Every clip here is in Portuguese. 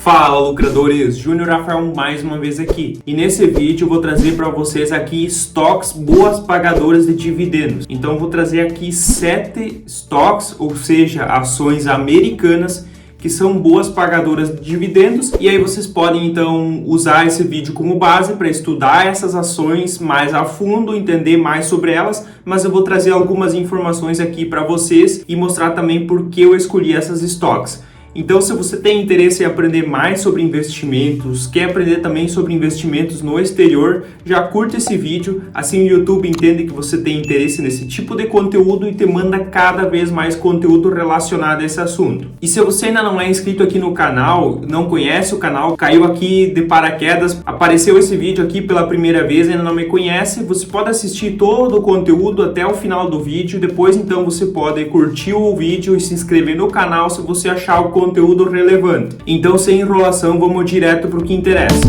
Fala, lucradores! Júnior Rafael mais uma vez aqui. E nesse vídeo eu vou trazer para vocês aqui stocks boas pagadoras de dividendos. Então eu vou trazer aqui 7 stocks, ou seja, ações americanas que são boas pagadoras de dividendos, e aí vocês podem então usar esse vídeo como base para estudar essas ações mais a fundo, entender mais sobre elas, mas eu vou trazer algumas informações aqui para vocês e mostrar também por que eu escolhi essas stocks. Então, se você tem interesse em aprender mais sobre investimentos, quer aprender também sobre investimentos no exterior, já curta esse vídeo, assim o YouTube entende que você tem interesse nesse tipo de conteúdo e te manda cada vez mais conteúdo relacionado a esse assunto. E se você ainda não é inscrito aqui no canal, não conhece o canal, caiu aqui de paraquedas, apareceu esse vídeo aqui pela primeira vez e ainda não me conhece, você pode assistir todo o conteúdo até o final do vídeo, depois então você pode curtir o vídeo e se inscrever no canal se você achar o conteúdo relevante. Então, sem enrolação, vamos direto para o que interessa.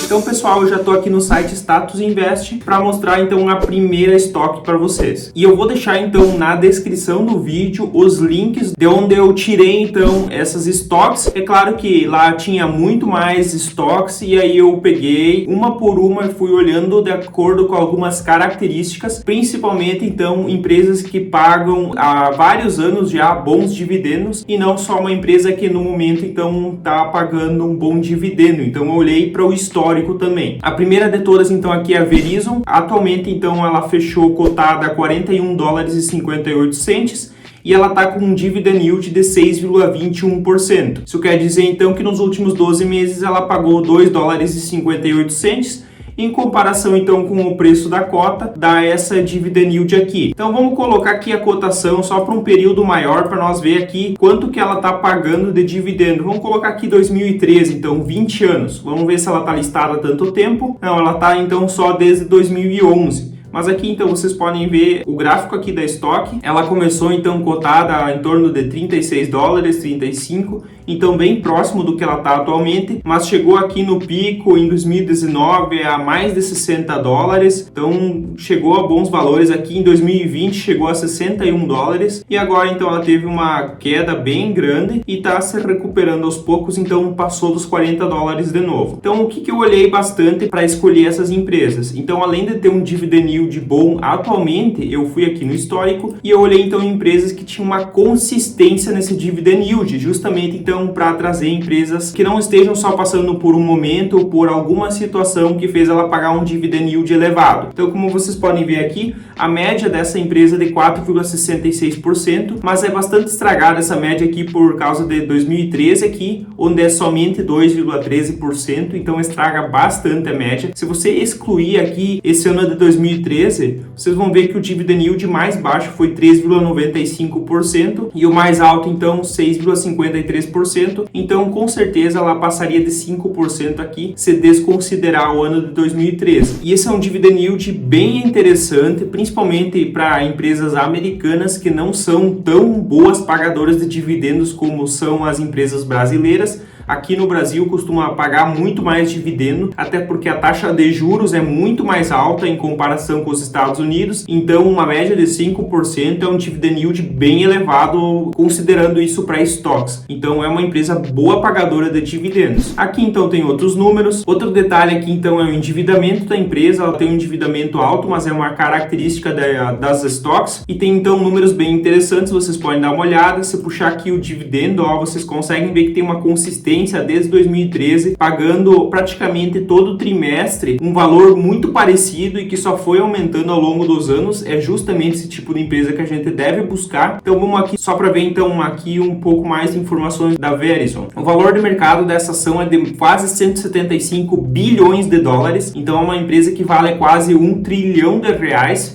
Então, pessoal, eu já estou aqui no site Status Invest para mostrar então a primeira estoque para vocês. E eu vou deixar então na descrição do vídeo os links de onde eu tirei então essas estoques. É claro que lá tinha muito mais estoques e aí eu peguei uma por uma e fui olhando de acordo com algumas características, principalmente então empresas que pagam há vários anos já bons dividendos e não só uma empresa que no momento então está pagando um bom dividendo. Então eu olhei para o histórico também. A primeira de todas então aqui é a Verizon. Atualmente então ela fechou cotada a $41,58 e ela está com um dividend yield de 6,21%. Isso quer dizer então que nos últimos 12 meses ela pagou $2,58. Em comparação então com o preço da cota, dá essa dividend yield aqui. Então vamos colocar aqui a cotação só para um período maior para nós ver aqui quanto que ela está pagando de dividendo. Vamos colocar aqui 2013, então 20 anos. Vamos ver se ela está listada há tanto tempo. Não, ela está então só desde 2011. Mas aqui então vocês podem ver o gráfico aqui da estoque. Ela começou então cotada em torno de $36, 35, então bem próximo do que ela está atualmente, mas chegou aqui no pico em 2019 a mais de $60, então chegou a bons valores aqui. Em 2020 chegou a $61 e agora então ela teve uma queda bem grande e está se recuperando aos poucos, então passou dos $40 de novo. Então o que eu olhei bastante para escolher essas empresas? Então, além de ter um dividend yield bom atualmente, eu fui aqui no histórico e eu olhei então empresas que tinham uma consistência nesse dividend yield, justamente então para trazer empresas que não estejam só passando por um momento ou por alguma situação que fez ela pagar um dividend yield elevado. Então, como vocês podem ver aqui, a média dessa empresa é de 4,66%, mas é bastante estragada essa média aqui por causa de 2013 aqui, onde é somente 2,13%, então estraga bastante a média. Se você excluir aqui esse ano de 2013, vocês vão ver que o dividend yield mais baixo foi 3,95% e o mais alto então 6,53%. Então, com certeza, ela passaria de 5% aqui se desconsiderar o ano de 2013. E esse é um dividend yield bem interessante, principalmente para empresas americanas que não são tão boas pagadoras de dividendos como são as empresas brasileiras. Aqui no Brasil costuma pagar muito mais dividendo, até porque a taxa de juros é muito mais alta em comparação com os Estados Unidos. Então, uma média de 5% é um dividend yield bem elevado, considerando isso para stocks. Então, é uma empresa boa pagadora de dividendos. Aqui, então, tem outros números. Outro detalhe aqui, então, é o endividamento da empresa. Ela tem um endividamento alto, mas é uma característica das stocks. E tem, então, números bem interessantes. Vocês podem dar uma olhada. Se puxar aqui o dividendo, ó, vocês conseguem ver que tem uma consistência desde 2013, pagando praticamente todo trimestre um valor muito parecido e que só foi aumentando ao longo dos anos. É justamente esse tipo de empresa que a gente deve buscar. Então vamos aqui só para ver então aqui um pouco mais de informações da Verizon. O valor de mercado dessa ação é de quase 175 bilhões de dólares, então é uma empresa que vale quase R$1 trilhão.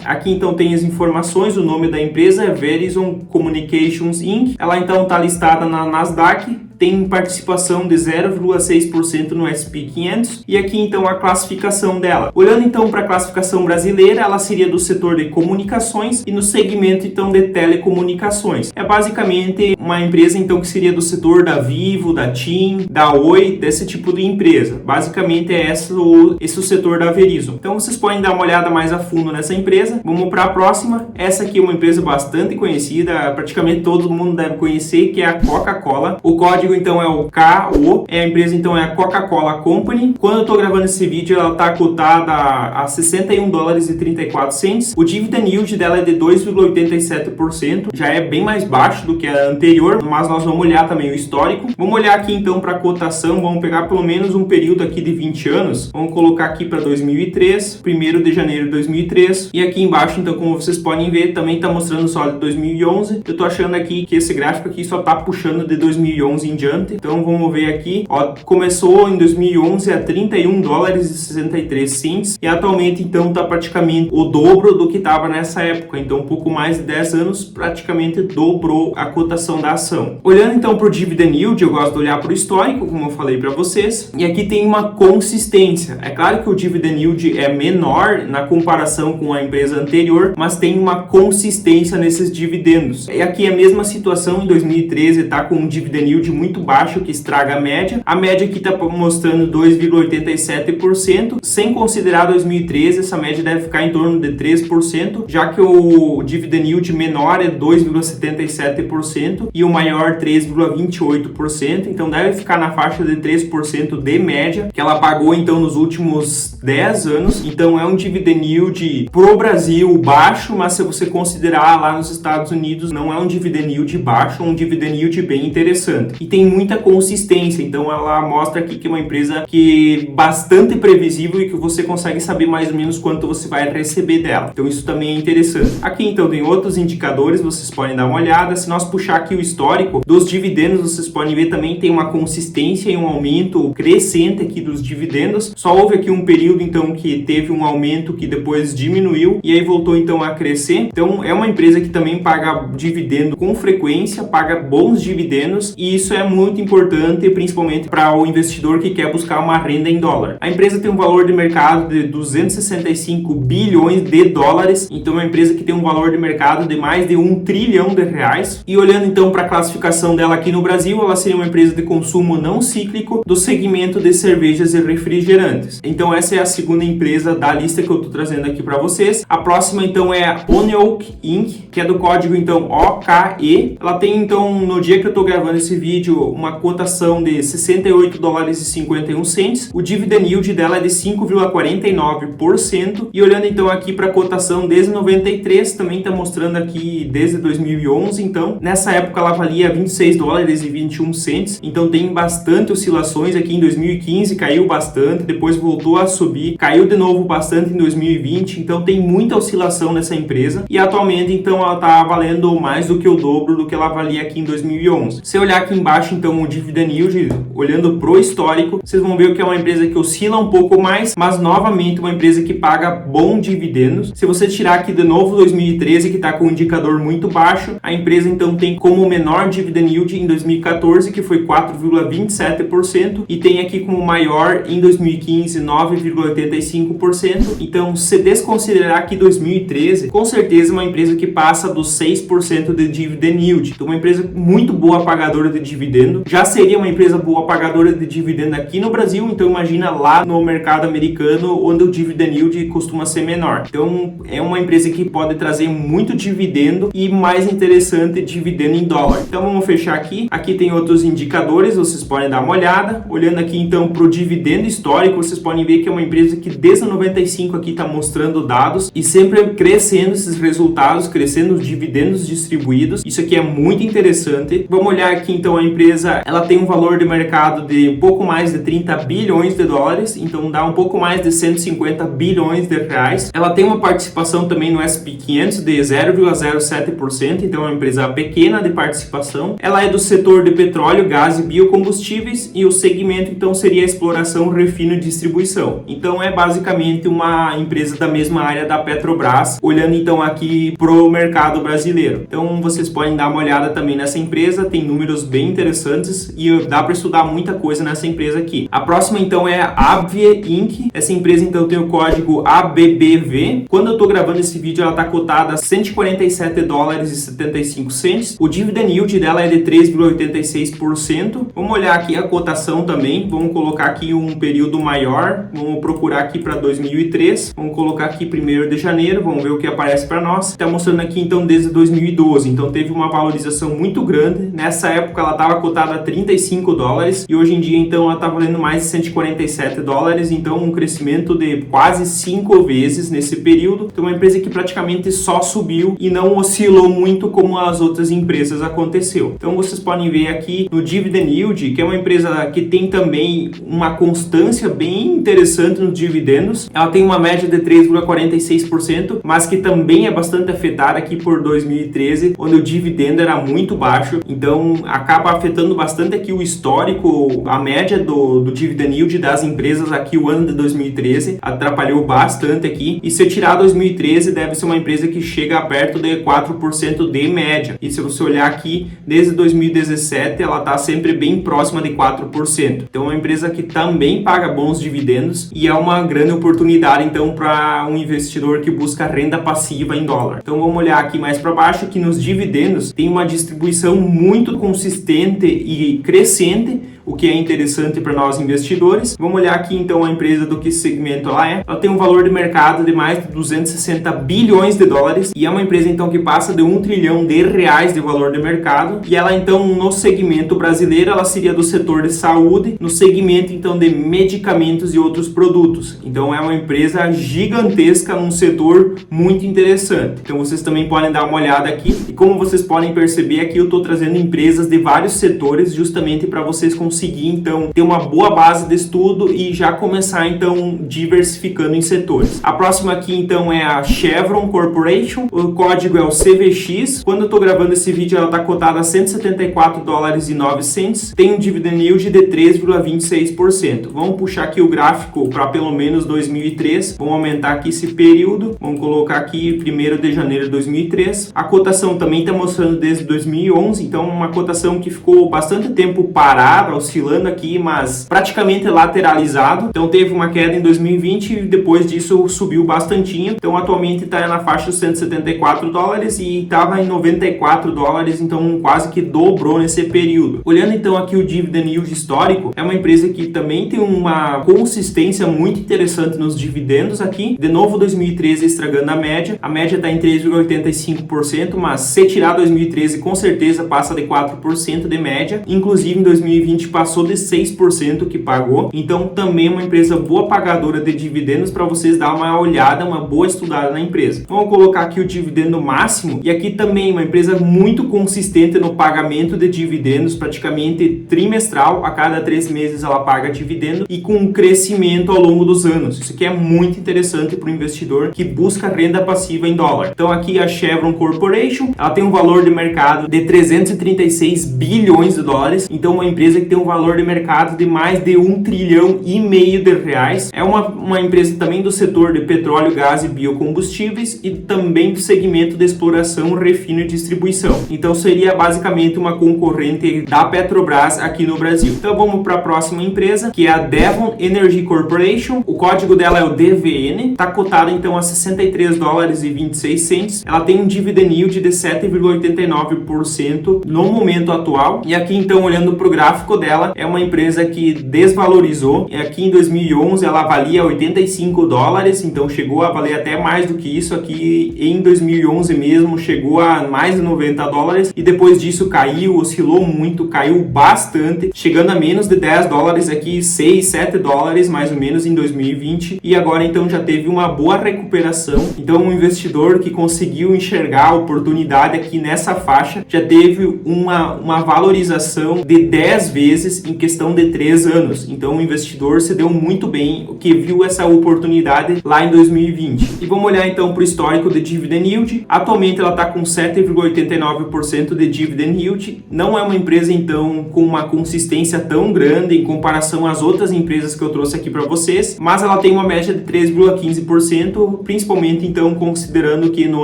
Aqui então tem as informações. O nome da empresa é Verizon Communications Inc. Ela então está listada na Nasdaq, tem participação de 0,6% no S&P 500 e aqui então a classificação dela. Olhando então para a classificação brasileira, ela seria do setor de comunicações e no segmento então de telecomunicações. É basicamente uma empresa então que seria do setor da Vivo, da TIM, da Oi, desse tipo de empresa. Basicamente é esse o setor da Verizon. Então vocês podem dar uma olhada mais a fundo nessa empresa. Vamos para a próxima. Essa aqui é uma empresa bastante conhecida, praticamente todo mundo deve conhecer, que é a Coca-Cola. O código código então é o KO, a empresa então é a Coca-Cola Company. Quando eu tô gravando esse vídeo, ela tá cotada a 61 dólares e 34 cents. O dividend yield dela é de 2,87%, já é bem mais baixo do que a anterior, mas nós vamos olhar também o histórico. Vamos olhar aqui então para a cotação, vamos pegar pelo menos um período aqui de 20 anos. Vamos colocar aqui para 2003, 1º de janeiro de 2003. E aqui embaixo, então, como vocês podem ver, também está mostrando só de 2011. Eu tô achando aqui que esse gráfico aqui só tá puxando de 2011 em diante. Então vamos ver aqui, ó, começou em 2011 a 31 dólares e 63 cents e atualmente então tá praticamente o dobro do que estava nessa época. Então um pouco mais de 10 anos praticamente dobrou a cotação da ação. Olhando então para o dividend yield, eu gosto de olhar para o histórico, como eu falei para vocês, e aqui tem uma consistência. É claro que o dividend yield é menor na comparação com a empresa anterior, mas tem uma consistência nesses dividendos. E aqui é a mesma situação em 2013, tá com um dividend yield muito baixo que estraga a média. A média aqui está mostrando 2,87%, sem considerar 2013, essa média deve ficar em torno de 3%, já que o dividend yield menor é 2,77% e o maior 3,28%, então deve ficar na faixa de 3% de média, que ela pagou então nos últimos 10 anos. Então é um dividend yield pro Brasil baixo, mas se você considerar lá nos Estados Unidos, não é um dividend yield baixo, é um dividend yield bem interessante. E tem muita consistência, então ela mostra aqui que é uma empresa que é bastante previsível e que você consegue saber mais ou menos quanto você vai receber dela. Então isso também é interessante. Aqui então tem outros indicadores, vocês podem dar uma olhada. Se nós puxar aqui o histórico dos dividendos, vocês podem ver também tem uma consistência e um aumento crescente aqui dos dividendos. Só houve aqui um período então que teve um aumento que depois diminuiu e aí voltou então a crescer. Então é uma empresa que também paga dividendo com frequência, paga bons dividendos e isso é muito importante, principalmente para o investidor que quer buscar uma renda em dólar. A empresa tem um valor de mercado de 265 bilhões de dólares, então é uma empresa que tem um valor de mercado de mais de 1 trilhão de reais. E olhando então para a classificação dela aqui no Brasil, ela seria uma empresa de consumo não cíclico do segmento de cervejas e refrigerantes. Então essa é a segunda empresa da lista que eu estou trazendo aqui para vocês. A próxima então é a Oneok Inc., que é do código então OKE. Ela tem então, no dia que eu estou gravando esse vídeo, uma cotação de 68 dólares e 51 cents. O dividend yield dela é de 5,49%. E olhando então aqui para a cotação desde 93, também está mostrando aqui desde 2011. Então nessa época ela valia 26 dólares e 21 cents. Então tem bastante oscilações. Aqui em 2015 caiu bastante, depois voltou a subir, caiu de novo bastante em 2020. Então tem muita oscilação nessa empresa e atualmente então ela está valendo mais do que o dobro do que ela valia aqui em 2011. Se olhar aqui embaixo então o dividend yield, olhando pro histórico, vocês vão ver que é uma empresa que oscila um pouco mais, mas novamente uma empresa que paga bons dividendos. Se você tirar aqui de novo 2013, que está com um indicador muito baixo, a empresa então tem como menor dividend yield em 2014, que foi 4,27%, e tem aqui como maior em 2015 9,85%. Então, se desconsiderar aqui 2013, com certeza uma empresa que passa dos 6% de dividend yield. Então, uma empresa muito boa pagadora de dividendo. Já seria uma empresa boa pagadora de dividendo aqui no Brasil, então imagina lá no mercado americano, onde o dividend yield costuma ser menor. Então, é uma empresa que pode trazer muito dividendo e, mais interessante, dividendo em dólar. Então, vamos fechar aqui. Aqui tem outros indicadores, vocês podem dar uma olhada. Olhando aqui então para o dividendo histórico, vocês podem ver que é uma empresa que desde 95 aqui está mostrando dados e sempre crescendo esses resultados, crescendo os dividendos distribuídos. Isso aqui é muito interessante. Vamos olhar aqui então a empresa, ela tem um valor de mercado de um pouco mais de 30 bilhões de dólares, então dá um pouco mais de 150 bilhões de reais. Ela tem uma participação também no S&P 500 de 0,07%, então é uma empresa pequena de participação. Ela é do setor de petróleo, gás e biocombustíveis e o segmento então seria a exploração, refino e distribuição. Então é basicamente uma empresa da mesma área da Petrobras, olhando então aqui pro mercado brasileiro. Então vocês podem dar uma olhada também nessa empresa, tem números bem interessantes e dá para estudar muita coisa nessa empresa aqui. A próxima então é a Abvie Inc. Essa empresa então tem o código ABBV. Quando eu tô gravando esse vídeo, ela tá cotada a 147 dólares e 75 cents. O dividend yield dela é de 3,86%. Vamos olhar aqui a cotação também. Vamos colocar aqui um período maior. Vamos procurar aqui para 2003. Vamos colocar aqui 1º de janeiro. Vamos ver o que aparece para nós. Está mostrando aqui então desde 2012. Então teve uma valorização muito grande. Nessa época ela estava cotada a 35 dólares e hoje em dia então ela está valendo mais de 147 dólares, então um crescimento de quase 5 vezes nesse período. Então uma empresa que praticamente só subiu e não oscilou muito como as outras empresas aconteceu. Então vocês podem ver aqui no Dividend Yield, que é uma empresa que tem também uma constância bem interessante nos dividendos. Ela tem uma média de 3,46%, mas que também é bastante afetada aqui por 2013, onde o dividendo era muito baixo, então acaba afetando bastante aqui o histórico, a média do Dividend Yield das empresas aqui, o ano de 2013, atrapalhou bastante aqui, e se tirar 2013, deve ser uma empresa que chega perto de 4% de média, e se você olhar aqui, desde 2017, ela está sempre bem próxima de 4%, então é uma empresa que também paga bons dividendos, e é uma grande oportunidade, então, para um investidor que busca renda passiva em dólar. Então vamos olhar aqui mais para baixo, que nos dividendos tem uma distribuição muito consistente e crescente, o que é interessante para nós investidores. Vamos olhar aqui então a empresa, do que segmento ela é. Ela tem um valor de mercado de mais de 260 bilhões de dólares e é uma empresa então que passa de 1 trilhão de reais de valor de mercado, e ela então no segmento brasileiro ela seria do setor de saúde, no segmento então de medicamentos e outros produtos. Então é uma empresa gigantesca num setor muito interessante. Então vocês também podem dar uma olhada aqui, e como vocês podem perceber aqui, eu estou trazendo empresas de vários setores justamente para vocês conseguir então ter uma boa base de estudo e já começar então diversificando em setores. A próxima aqui então é a Chevron Corporation, o código é o CVX. Quando eu estou gravando esse vídeo ela está cotada a 174 dólares e 9 cents, tem um dividend yield de 3,26%. Vamos puxar aqui o gráfico para pelo menos 2003, vamos aumentar aqui esse período, vamos colocar aqui 1º de janeiro de 2003. A cotação também está mostrando desde 2011, então uma cotação que ficou bastante tempo parada, oscilando aqui, mas praticamente lateralizado. Então teve uma queda em 2020 e depois disso subiu bastantinho. Então atualmente está na faixa dos 174 dólares e estava em 94 dólares, então quase que dobrou nesse período. Olhando então aqui o dividend yield histórico, é uma empresa que também tem uma consistência muito interessante nos dividendos aqui. De novo 2013 estragando a média está em 3,85%, mas se tirar 2013 com certeza passa de 4% de média, inclusive em 2020 passou de 6% que pagou, então também é uma empresa boa pagadora de dividendos para vocês dar uma olhada, uma boa estudada na empresa. Vamos colocar aqui o dividendo máximo, e aqui também uma empresa muito consistente no pagamento de dividendos, praticamente trimestral, a cada 3 meses ela paga dividendo e com um crescimento ao longo dos anos. Isso aqui é muito interessante para o investidor que busca renda passiva em dólar. Então aqui a Chevron Corporation, ela tem um valor de mercado de 336 bilhões de dólares, então uma empresa que tem um valor de mercado de mais de 1 trilhão e meio de reais. É uma empresa também do setor de petróleo, gás e biocombustíveis e também do segmento de exploração, refino e distribuição. Então seria basicamente uma concorrente da Petrobras aqui no Brasil. Então vamos para a próxima empresa, que é a Devon Energy Corporation. O código dela é o DVN, está cotada então a 63 dólares e 26 cents. Ela tem um dividend yield de 7,89% no momento atual. E aqui então olhando para o gráfico dela, é uma empresa que desvalorizou. E aqui em 2011 ela valia 85 dólares, então chegou a valer até mais do que isso. Aqui em 2011 mesmo chegou a mais de 90 dólares e depois disso caiu, oscilou muito, caiu bastante, chegando a menos de 10 dólares aqui, 6, 7 dólares mais ou menos em 2020, e agora então já teve uma boa recuperação. Então um investidor que conseguiu enxergar a oportunidade aqui nessa faixa já teve uma valorização de 10 vezes em questão de 3 anos. Então o investidor se deu muito bem, que viu essa oportunidade lá em 2020. E vamos olhar então para o histórico de dividend yield. Atualmente ela está com 7,89% de dividend yield. Não é uma empresa então com uma consistência tão grande em comparação às outras empresas que eu trouxe aqui para vocês, mas ela tem uma média de 3,15%, principalmente então considerando que no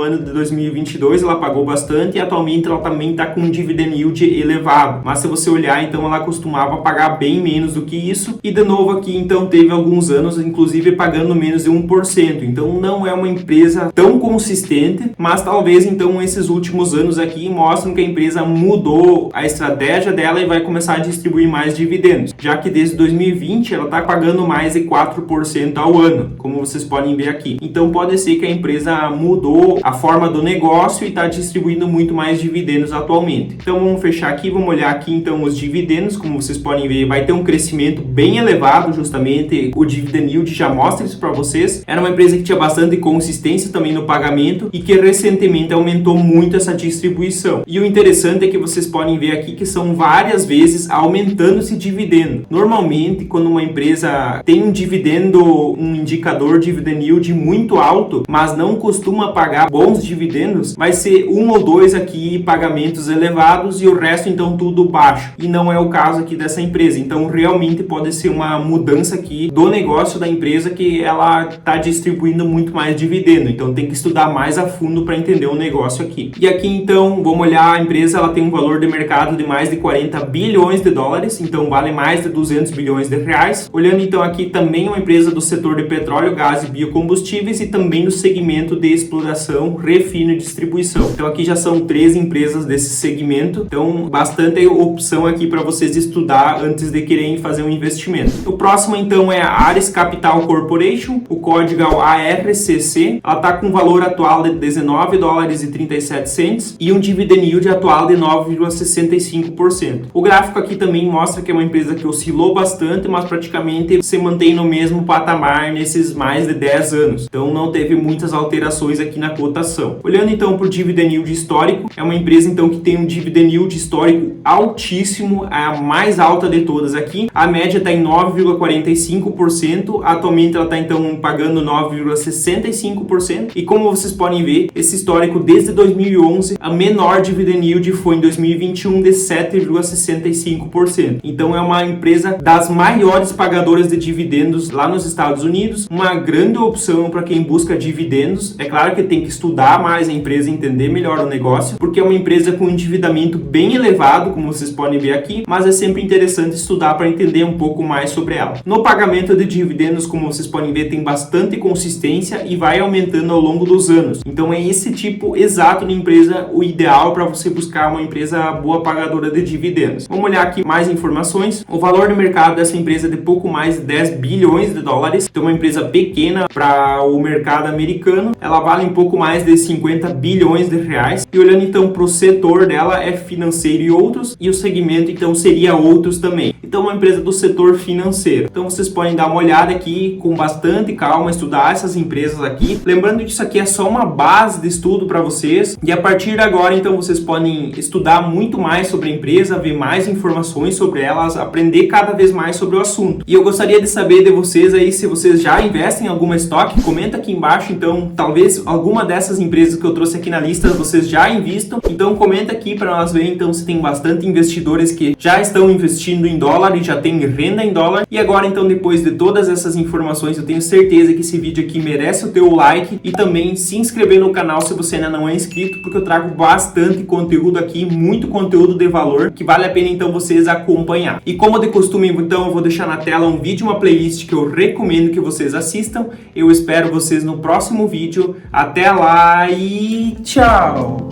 ano de 2022 ela pagou bastante e atualmente ela também está com um dividend yield elevado. Mas se você olhar então ela costuma costumava pagar bem menos do que isso, e de novo aqui então teve alguns anos inclusive pagando menos de 1%, então não é uma empresa tão consistente, mas talvez então esses últimos anos aqui mostram que a empresa mudou a estratégia dela e vai começar a distribuir mais dividendos, já que desde 2020 ela está pagando mais de 4% ao ano, como vocês podem ver aqui. Então pode ser que a empresa mudou a forma do negócio e está distribuindo muito mais dividendos atualmente. Então vamos fechar aqui, vamos olhar aqui então os dividendos, como vocês podem ver, vai ter um crescimento bem elevado, justamente o dividend yield já mostra isso para vocês. Era uma empresa que tinha bastante consistência também no pagamento e que recentemente aumentou muito essa distribuição. E o interessante é que vocês podem ver aqui que são várias vezes aumentando esse dividendo. Normalmente, quando uma empresa tem um dividendo, um indicador dividend yield muito alto, mas não costuma pagar bons dividendos, vai ser um ou dois aqui pagamentos elevados e o resto então tudo baixo. E não é o caso aqui dessa empresa. Então realmente pode ser uma mudança aqui do negócio da empresa que ela está distribuindo muito mais dividendo. Então tem que estudar mais a fundo para entender o negócio aqui. E aqui então vamos olhar a empresa, ela tem um valor de mercado de mais de 40 bilhões de dólares, então vale mais de 200 bilhões de reais. Olhando então aqui também uma empresa do setor de petróleo, gás e biocombustíveis e também no segmento de exploração, refino e distribuição. Então aqui já são 3 empresas desse segmento, então bastante opção aqui para vocês estudar antes de quererem fazer um investimento. O próximo então é a Ares Capital Corporation, o código é o ARCC, ela está com um valor atual de 19 dólares e 37 cents e um dividend yield atual de 9,65%. O gráfico aqui também mostra que é uma empresa que oscilou bastante, mas praticamente se mantém no mesmo patamar nesses mais de 10 anos. Então não teve muitas alterações aqui na cotação. Olhando então para o dividend yield histórico, é uma empresa então que tem um dividend yield histórico altíssimo, a mais alta de todas aqui. A média está em 9,45%, atualmente ela está então pagando 9,65% e como vocês podem ver, esse histórico desde 2011, a menor dividend yield foi em 2021 de 7,65%. Então é uma empresa das maiores pagadoras de dividendos lá nos Estados Unidos, uma grande opção para quem busca dividendos. É claro que tem que estudar mais a empresa e entender melhor o negócio, porque é uma empresa com endividamento bem elevado, como vocês podem ver aqui, mas é sempre interessante estudar para entender um pouco mais sobre ela. No pagamento de dividendos, como vocês podem ver, tem bastante consistência e vai aumentando ao longo dos anos. Então é esse tipo exato de empresa o ideal para você buscar uma empresa boa pagadora de dividendos. Vamos olhar aqui mais informações. O valor de mercado dessa empresa é de pouco mais de 10 bilhões de dólares. Então uma empresa pequena para o mercado americano. Ela vale um pouco mais de 50 bilhões de reais. E olhando então para o setor dela é financeiro e outros. E o segmento então seria outros também. Então uma empresa do setor financeiro. Então vocês podem dar uma olhada aqui com bastante calma, estudar essas empresas aqui. Lembrando que isso aqui é só uma base de estudo para vocês. E a partir de agora então vocês podem estudar muito mais sobre a empresa, ver mais informações sobre elas, aprender cada vez mais sobre o assunto. E eu gostaria de saber de vocês aí se vocês já investem em alguma estoque, comenta aqui embaixo então, talvez alguma dessas empresas que eu trouxe aqui na lista vocês já invistam. Então comenta aqui para nós ver então se tem bastante investidores que já estão investindo em dólar e já tem renda em dólar. E agora então, depois de todas essas informações, eu tenho certeza que esse vídeo aqui merece o teu like e também se inscrever no canal se você ainda não é inscrito, porque eu trago bastante conteúdo aqui, muito conteúdo de valor que vale a pena então vocês acompanhar. E como de costume, então eu vou deixar na tela um vídeo, uma playlist que eu recomendo que vocês assistam. Eu espero vocês no próximo vídeo. Até lá e tchau!